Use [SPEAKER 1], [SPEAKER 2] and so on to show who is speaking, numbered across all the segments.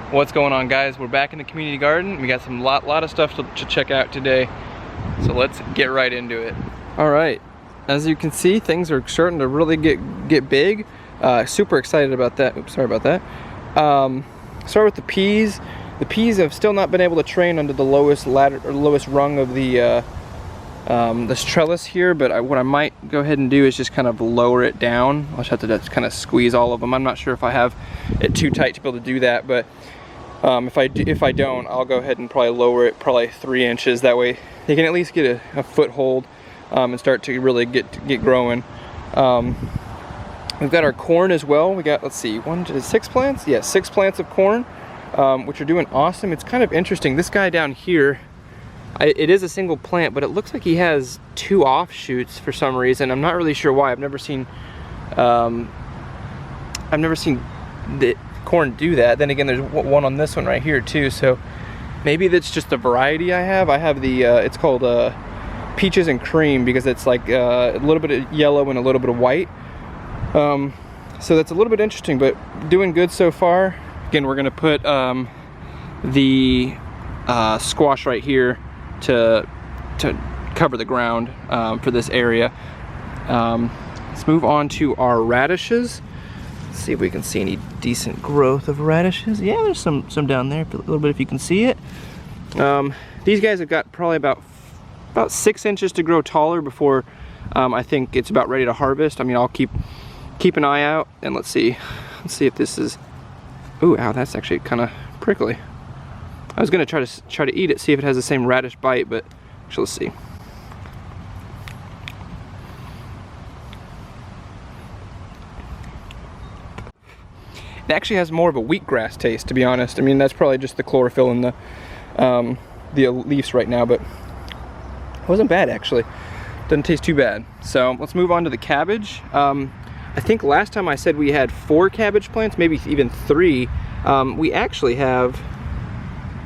[SPEAKER 1] What's going on, guys? We're back in the community garden. We got some lot of stuff to check out today, so let's get right into it. All right, as you can see, things are starting to really get big. Super excited about that. Oops, sorry about that. Start with the peas. The peas have still not been able to train under the lowest ladder or lowest rung of the this trellis here, but what I might go ahead and do is just kind of lower it down. I'll just have to just kind of squeeze all of them. I'm not sure if I have it too tight to be able to do that, but if I don't, I'll go ahead and probably lower it probably 3 inches. That way they can at least get a foothold and start to really get growing. We've got our corn as well. We got, let's see, 6 plants? Yeah, 6 plants of corn, which are doing awesome. It's kind of interesting. This guy down here, it is a single plant, but it looks like he has 2 offshoots for some reason. I'm not really sure why. I've never seen the corn do that. Then again, there's one on this one right here too. So maybe that's just the variety I have. I have the it's called peaches and cream, because it's like a little bit of yellow and a little bit of white. So that's a little bit interesting, but doing good so far. Again, we're gonna put the squash right here to cover the ground for this area. Let's move on to our radishes. Let's see if we can see any decent growth of radishes. Yeah, there's some down there, a little bit if you can see it. These guys have got probably about 6 inches to grow taller before I think it's about ready to harvest. I mean, I'll keep an eye out, and let's see if this is. Ooh, ow, that's actually kind of prickly. I was gonna try to eat it, see if it has the same radish bite, but actually, let's see. It actually has more of a wheatgrass taste, to be honest. I mean, that's probably just the chlorophyll in the leaves right now, but it wasn't bad actually. Doesn't taste too bad. So let's move on to the cabbage. I think last time I said we had 4 cabbage plants, maybe even 3. We actually have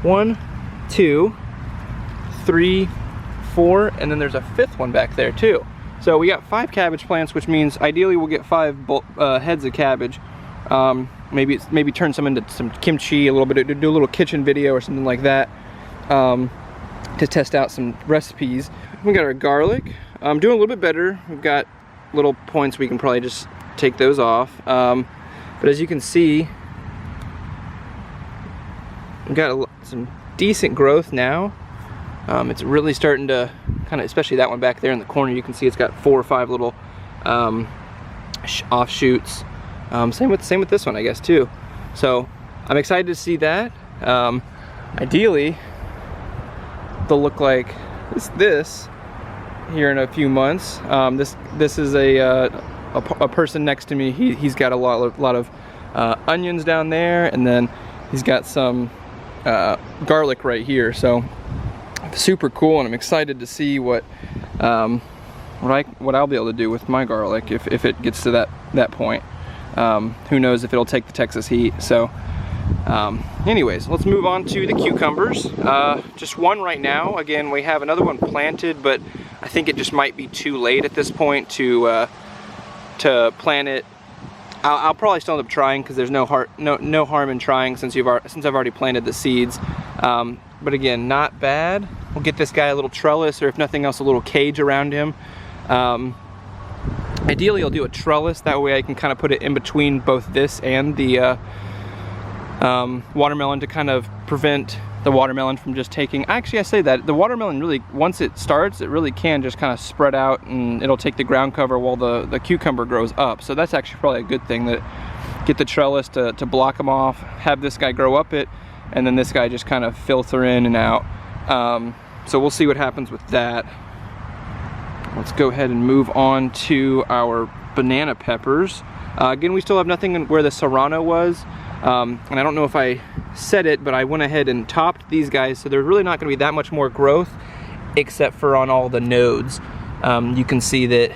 [SPEAKER 1] 1, 2, 3, 4, and then there's a 5th one back there too. So we got 5 cabbage plants, which means ideally we'll get 5 heads of cabbage. Maybe turn some into some kimchi, a little bit, do a little kitchen video or something like that, to test out some recipes. We got our garlic. Doing a little bit better. We've got little points we can probably just take those off. But as you can see, we've got some decent growth now. It's really starting to kind of, especially that one back there in the corner, you can see it's got 4 or 5 little offshoots. Same with this one, I guess, too. So I'm excited to see that. Ideally, they'll look like this here in a few months. This is a person next to me. He's got a lot of onions down there, and then he's got some garlic right here. So super cool, and I'm excited to see what I'll be able to do with my garlic if it gets to that point. Who knows if it'll take the Texas heat. So anyways, let's move on to the cucumbers. Just one right now. Again, we have another one planted, but I think it just might be too late at this point to plant it. I'll probably still end up trying, because there's no harm in trying since I've already planted the seeds. But again, not bad. We'll get this guy a little trellis, or if nothing else, a little cage around him. Ideally, I'll do a trellis. That way I can kind of put it in between both this and the watermelon, to kind of prevent the watermelon from just taking. Actually, I say that the watermelon really, once it starts, it really can just kind of spread out, and it'll take the ground cover while the cucumber grows up. So that's actually probably a good thing, that get the trellis to block them off, have this guy grow up it, and then this guy just kind of filter in and out. So we'll see what happens with that. Let's go ahead and move on to our banana peppers. Again, we still have nothing where the serrano was. And I don't know if I said it, but I went ahead and topped these guys, so there's really not going to be that much more growth, except for on all the nodes. You can see that.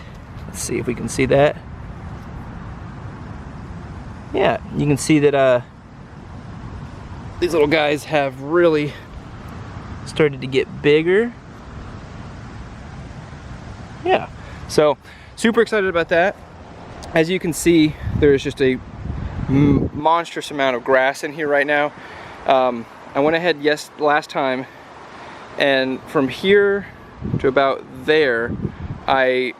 [SPEAKER 1] Let's see if we can see that. Yeah, you can see that these little guys have really started to get bigger. Yeah, so super excited about that. As you can see, there's just a monstrous amount of grass in here right now. I went ahead last time, and from here to about there, I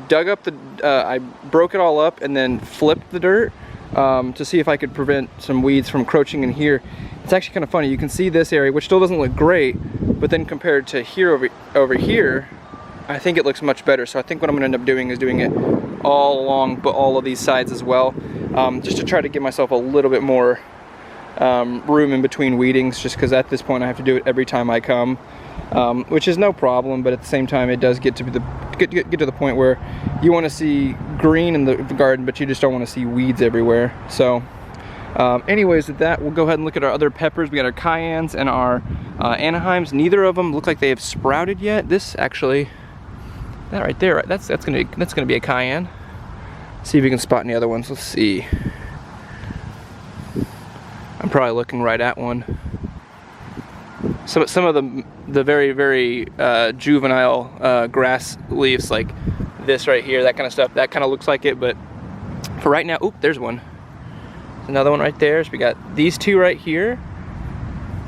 [SPEAKER 1] dug up I broke it all up and then flipped the dirt to see if I could prevent some weeds from encroaching in here. It's actually kind of funny. You can see this area, which still doesn't look great, but then compared to here over here, I think it looks much better. So I think what I'm gonna end up doing is doing it all along, but all of these sides as well, just to try to give myself a little bit more room in between weedings, just because at this point I have to do it every time I come, which is no problem, but at the same time it does get to the point where you want to see green in the garden, but you just don't want to see weeds everywhere. So anyways, with that, we'll go ahead and look at our other peppers. We got our cayennes and our Anaheims. Neither of them look like they have sprouted yet. This actually, that right there, that's gonna be a cayenne. See if we can spot any other ones. Let's see. I'm probably looking right at one. Some of the very juvenile grass leaves, like this right here, that kind of stuff, that kind of looks like it. But for right now, oop, there's one. There's another one right there. So we got these two right here.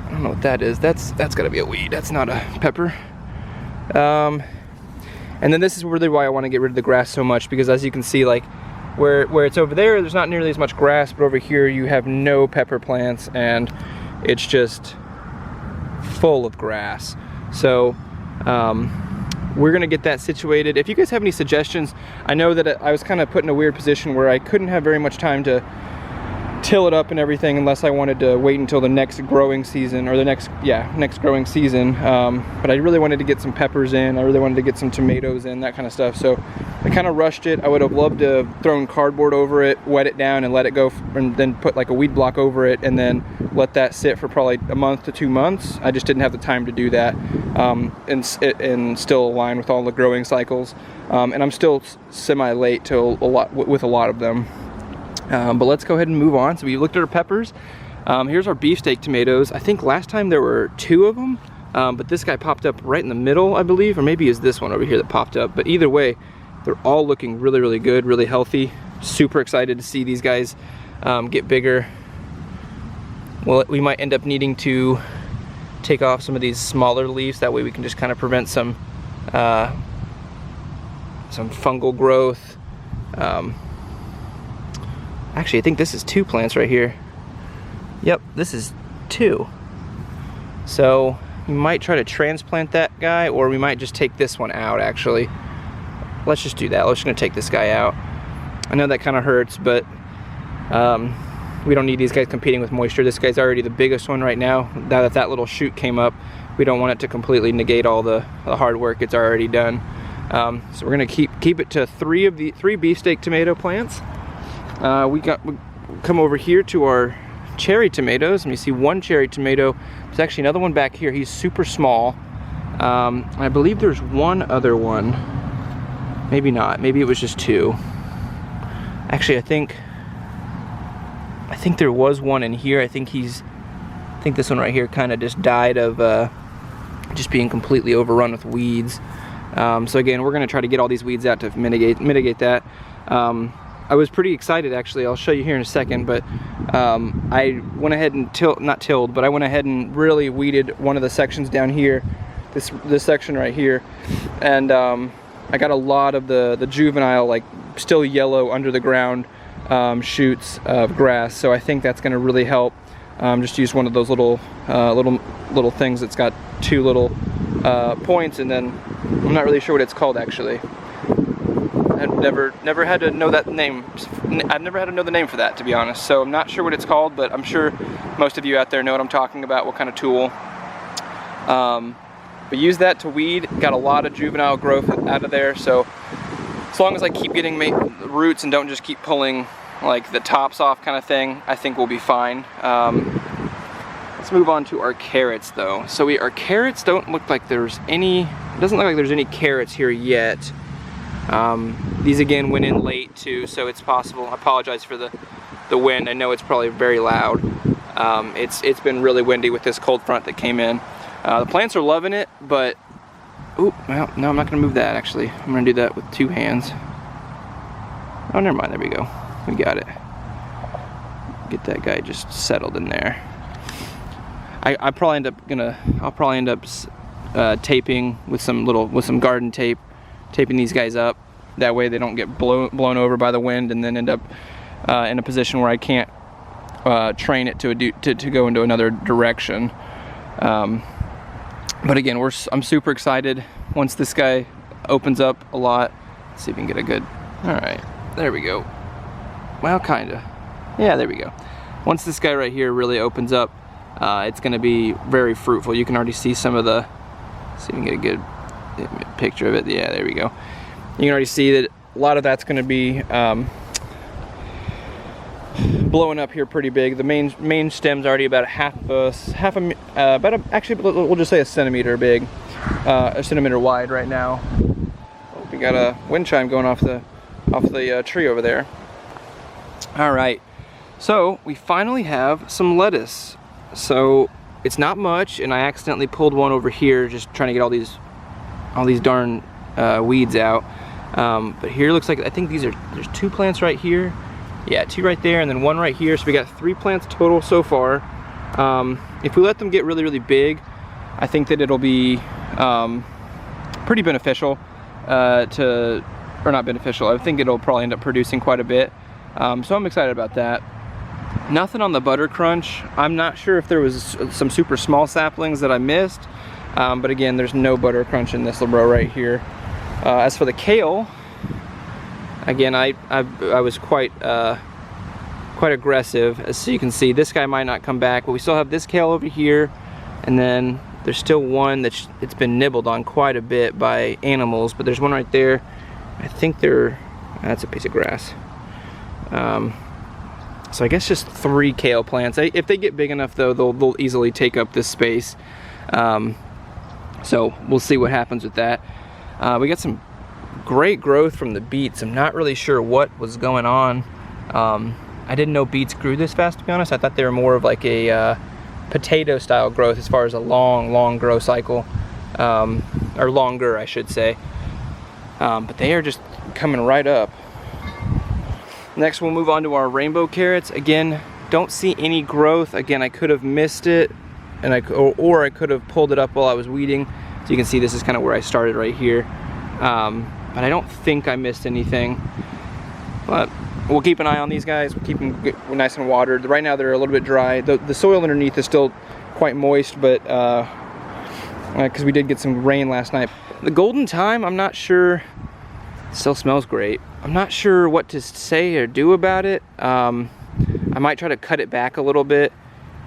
[SPEAKER 1] I don't know what that is. That's gotta be a weed. That's not a pepper. And then this is really why I want to get rid of the grass so much, because as you can see, like where it's over there, there's not nearly as much grass, but over here you have no pepper plants and it's just full of grass. So we're gonna get that situated. If you guys have any suggestions, I know that I was kind of put in a weird position where I couldn't have very much time to till it up and everything unless I wanted to wait until the next growing season, or the next growing season. But I really wanted to get some peppers in. I really wanted to get some tomatoes in, that kind of stuff. So I kind of rushed it. I would have loved to have thrown cardboard over it, wet it down and let it go, and then put like a weed block over it and then let that sit for probably a month to 2 months. I just didn't have the time to do that, and still align with all the growing cycles. And I'm still semi-late to with a lot of them. But let's go ahead and move on. So we looked at our peppers. Here's our beefsteak tomatoes. I think last time there were 2 of them, but this guy popped up right in the middle, I believe, or maybe it's this one over here that popped up. But either way, they're all looking really good, really healthy. Super excited to see these guys get bigger. Well, we might end up needing to take off some of these smaller leaves. That way we can just kind of prevent some fungal growth. Actually, I think this is 2 plants right here. Yep, this is 2. So we might try to transplant that guy, or we might just take this one out, actually. Let's just do that. We're just gonna take this guy out. I know that kind of hurts, but we don't need these guys competing with moisture. This guy's already the biggest one right now. Now that little shoot came up, we don't want it to completely negate all the hard work it's already done. So we're gonna keep it to 3 beefsteak tomato plants. We come over here to our cherry tomatoes, and you see 1 cherry tomato. There's actually another one back here. He's super small. I believe there's 1 other one. Maybe not. Maybe it was just 2. Actually, I think there was 1 in here. I think this one right here kind of just died of just being completely overrun with weeds. So again, we're gonna try to get all these weeds out to mitigate that. I was pretty excited, actually. I'll show you here in a second, but I went ahead and I went ahead and really weeded one of the sections down here, this section right here, and I got a lot of the juvenile, like still yellow under the ground shoots of grass. So I think that's going to really help. Just use one of those little things that's got 2 little points, and then I'm not really sure what it's called, actually. I've never had to know that name. I've never had to know the name for that, to be honest. So I'm not sure what it's called, but I'm sure most of you out there know what I'm talking about, what kind of tool. But use that to weed. Got a lot of juvenile growth out of there. So as long as I keep getting roots and don't just keep pulling like the tops off kind of thing, I think we'll be fine. Let's move on to our carrots though. So our carrots don't look like there's any, it doesn't look like there's any carrots here yet. These again went in late too, so it's possible. I apologize for the wind. I know it's probably very loud. It's been really windy with this cold front that came in. The plants are loving it, but well, no, I'm not gonna move that actually. I'm gonna do that with 2 hands. Oh, never mind, there we go. We got it. Get that guy just settled in there. I'll probably end up taping with some garden tape, taping these guys up. That way they don't get blown over by the wind and then end up in a position where I can't train it to go into another direction. But again, I'm super excited once this guy opens up a lot. Let's see if we can get a good, all right, there we go. Well, kinda, yeah, there we go. Once this guy right here really opens up, it's gonna be very fruitful. You can already see some of the, see if we can get a good picture of it. Yeah, there we go. You can already see that a lot of that's gonna be blowing up here pretty big. The main stem's already about actually we'll just say a centimeter big, a centimeter wide right now. We got a wind chime going off the tree over there. All right, so we finally have some lettuce. So it's not much, and I accidentally pulled one over here just trying to get all these darn weeds out. But here looks like, I think there's 2 plants right here. Yeah, 2 right there, and then 1 right here. So we got 3 plants total so far. If we let them get really, really big, I think that it'll be pretty beneficial or not beneficial. I think it'll probably end up producing quite a bit. So I'm excited about that. Nothing on the butter crunch. I'm not sure if there was some super small saplings that I missed, but again, there's no butter crunch in this little row right here. As for the kale, again, I was quite aggressive. As you can see, this guy might not come back, but we still have this kale over here, and then there's still one it's been nibbled on quite a bit by animals, but there's one right there. I think that's a piece of grass. So I guess just 3 kale plants. If they get big enough though, they'll easily take up this space. So we'll see what happens with that. We got some great growth from the beets. I'm not really sure what was going on. I didn't know beets grew this fast, to be honest. I thought they were more of like a potato style growth as far as a long grow cycle, or longer I should say. But they are just coming right up. Next we'll move on to our rainbow carrots. Again, don't see any growth. Again, I could have missed it, and or I could have pulled it up while I was weeding. So you can see this is kind of where I started right here. But I don't think I missed anything. But we'll keep an eye on these guys. We'll keep them nice and watered. Right now they're a little bit dry. The soil underneath is still quite moist, but because we did get some rain last night. The golden thyme, I'm not sure. It still smells great. I'm not sure what to say or do about it. I might try to cut it back a little bit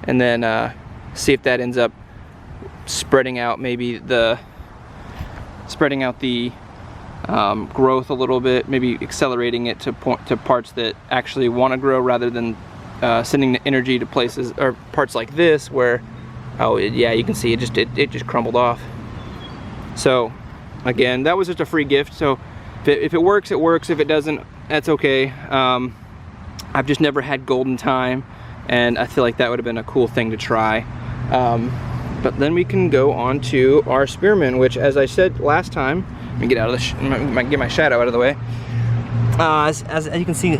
[SPEAKER 1] and then see if that ends up spreading out the growth a little bit, maybe accelerating it to parts that actually want to grow rather than sending the energy to places or parts like this where, yeah, you can see it just crumbled off. So again, that was just a free gift. So if it works, it works. If it doesn't, that's okay. I've just never had golden thyme, and I feel like that would have been a cool thing to try. But then we can go on to our spearmint, which, as I said last time, let me get out of get my shadow out of the way. As you can see,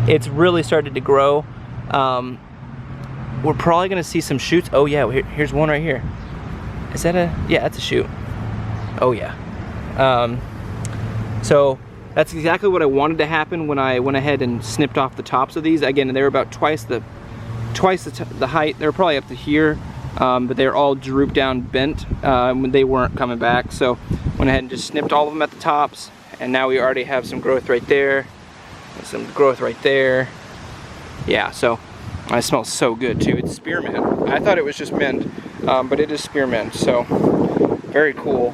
[SPEAKER 1] it's really started to grow. We're probably gonna see some shoots. Oh yeah, here's one right here. Is that yeah, that's a shoot. Oh yeah. So that's exactly what I wanted to happen when I went ahead and snipped off the tops of these. Again, they were about twice the height. They were probably up to here, but they were all drooped down, bent when they weren't coming back. So went ahead and just snipped all of them at the tops, and now we already have some growth right there, and some growth right there. Yeah, so it smells so good too. It's spearmint. I thought it was just mint, but it is spearmint. So very cool.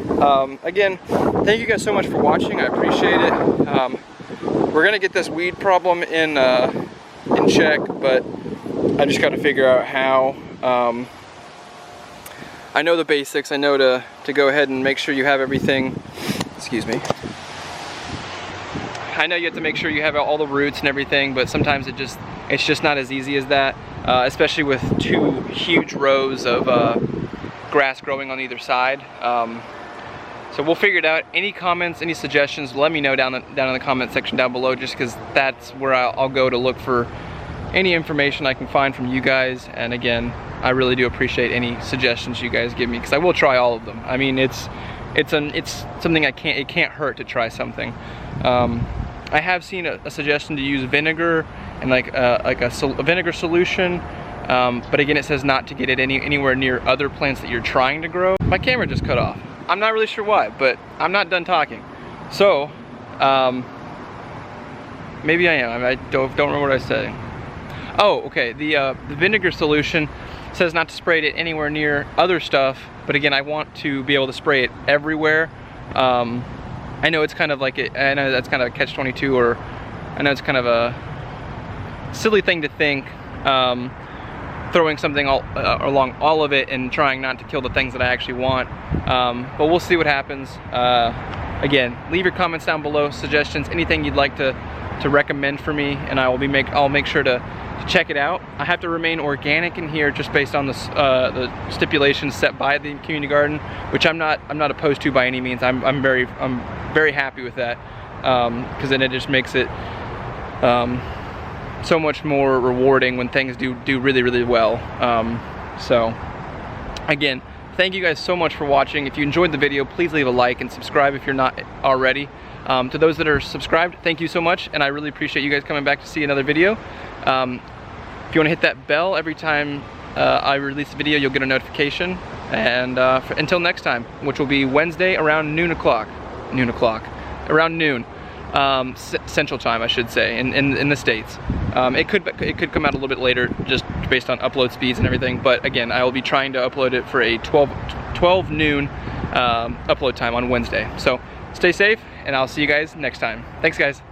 [SPEAKER 1] Again, thank you guys so much for watching. I appreciate it. We're gonna get this weed problem in check, but I just got to figure out how. I know the basics. I know to go ahead and make sure you have everything. Excuse me. I know you have to make sure you have all the roots and everything, but sometimes it's just not as easy as that, especially with 2 huge rows of grass growing on either side. So we'll figure it out. Any comments, any suggestions, let me know down in the comment section down below, just because that's where I'll go to look for any information I can find from you guys. And again, I really do appreciate any suggestions you guys give me, because I will try all of them. I mean, it's something it can't hurt to try something. I have seen a suggestion to use vinegar and like a vinegar solution, but again, it says not to get it anywhere near other plants that you're trying to grow. My camera just cut off. I'm not really sure why, but I'm not done talking. So, maybe I am. I don't remember what I was saying. Oh, okay. The vinegar solution says not to spray it anywhere near other stuff, but again, I want to be able to spray it everywhere. I know it's kind of like I know that's kind of a catch-22, or I know it's kind of a silly thing to think, throwing something along all of it and trying not to kill the things that I actually want. But we'll see what happens. Again, leave your comments down below, suggestions, anything you'd like to recommend for me, and I'll make sure to check it out. I have to remain organic in here just based on the stipulations set by the community garden, which I'm not opposed to by any means. I'm very happy with that, because then it just makes it so much more rewarding when things do really well. So again, thank you guys so much for watching. If you enjoyed the video, please leave a like and subscribe if you're not already. To those that are subscribed, thank you so much, and I really appreciate you guys coming back to see another video. If you want to hit that bell every time I release a video, you'll get a notification. And until next time, which will be Wednesday around around noon, Central Time, I should say, in the States. It could come out a little bit later, just based on upload speeds and everything. But again, I will be trying to upload it for a 12 noon upload time on Wednesday. So stay safe, and I'll see you guys next time. Thanks, guys.